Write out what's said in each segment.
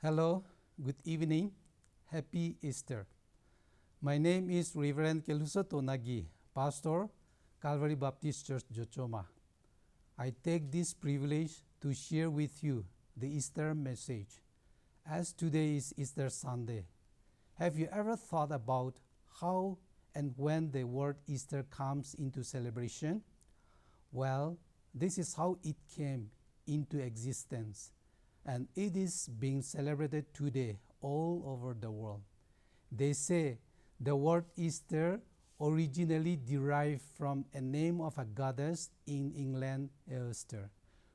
Hello, good evening, happy Easter. My name is Reverend Kelusa Tonagi, Pastor, Calvary Baptist Church, Jochoma. I take this privilege to share with you the Easter message. As today is Easter Sunday, have you ever thought about how and when the word Easter comes into celebration? Well, this is how it came into existence, and it is being celebrated today all over the world. They say the word Easter originally derived from a name of a goddess in England, Easter,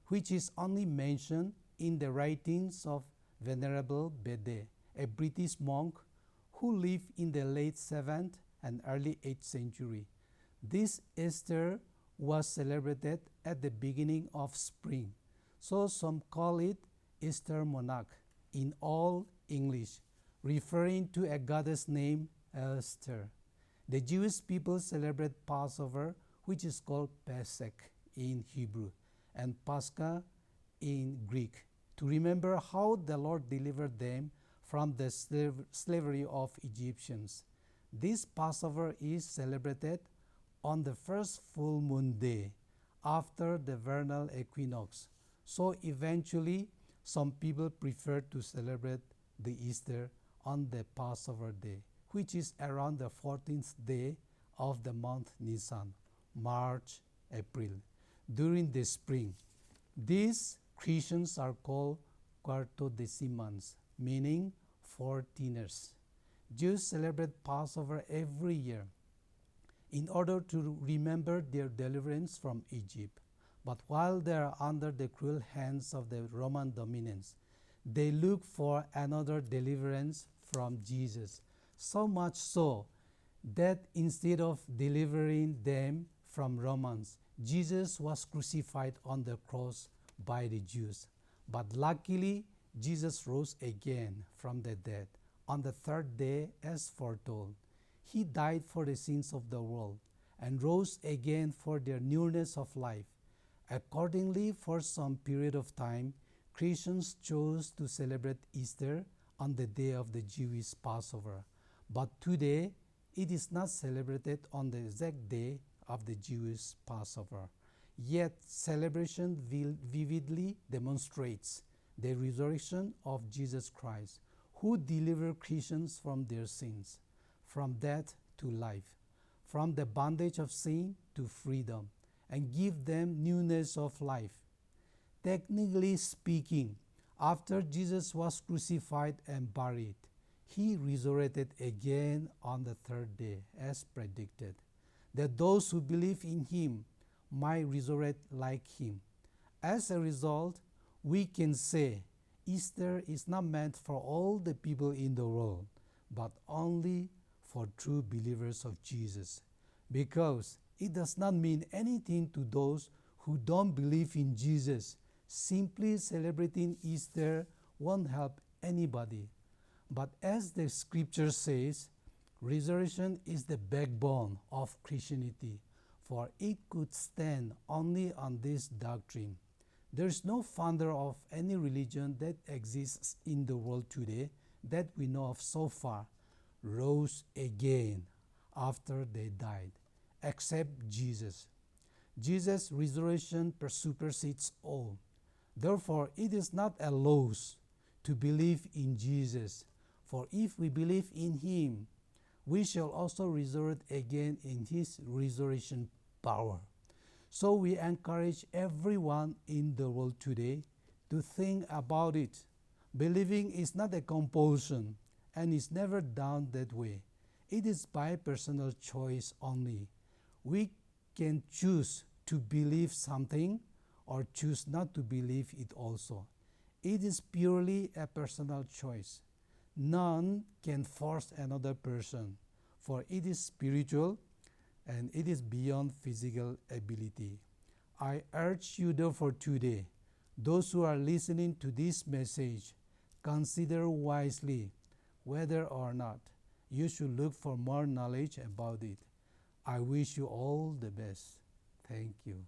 which is only mentioned in the writings of Venerable Bede, a British monk who lived in the late 7th and early 8th century. This Easter was celebrated at the beginning of spring, so some call it Easter monarch in all English, referring to a goddess named Esther. The Jewish people celebrate Passover, which is called Pesach in Hebrew, and Pascha in Greek, to remember how the Lord delivered them from the slavery of Egyptians. This Passover is celebrated on the first full moon day after the vernal equinox. So eventually, some people prefer to celebrate the Easter on the Passover day, which is around the 14th day of the month Nisan, March, April, during the spring. These Christians are called Quartodecimans, meaning 14ers. Jews celebrate Passover every year in order to remember their deliverance from Egypt. But while they are under the cruel hands of the Roman dominance, they look for another deliverance from Jesus. So much so that instead of delivering them from Romans, Jesus was crucified on the cross by the Jews. But luckily, Jesus rose again from the dead on the third day as foretold. He died for the sins of the world and rose again for their newness of life. Accordingly, for some period of time, Christians chose to celebrate Easter on the day of the Jewish Passover. But today, it is not celebrated on the exact day of the Jewish Passover. Yet, celebration vividly demonstrates the resurrection of Jesus Christ, who delivered Christians from their sins, from death to life, from the bondage of sin to freedom, and give them newness of life. Technically speaking, after Jesus was crucified and buried, he resurrected again on the third day, as predicted, that those who believe in him might resurrect like him. As a result, we can say Easter is not meant for all the people in the world, but only for true believers of Jesus, because it does not mean anything to those who don't believe in Jesus. Simply celebrating Easter won't help anybody. But as the scripture says, resurrection is the backbone of Christianity, for it could stand only on this doctrine. There is no founder of any religion that exists in the world today that we know of so far rose again after they died, except Jesus. Jesus' resurrection supersedes all. Therefore, it is not a loss to believe in Jesus, for if we believe in him, we shall also resurrect again in his resurrection power. So we encourage everyone in the world today to think about it. Believing is not a compulsion and is never done that way. It is by personal choice only. We can choose to believe something or choose not to believe it also. It is purely a personal choice. None can force another person, for it is spiritual and it is beyond physical ability. I urge you therefore today, those who are listening to this message, consider wisely whether or not you should look for more knowledge about it. I wish you all the best. Thank you.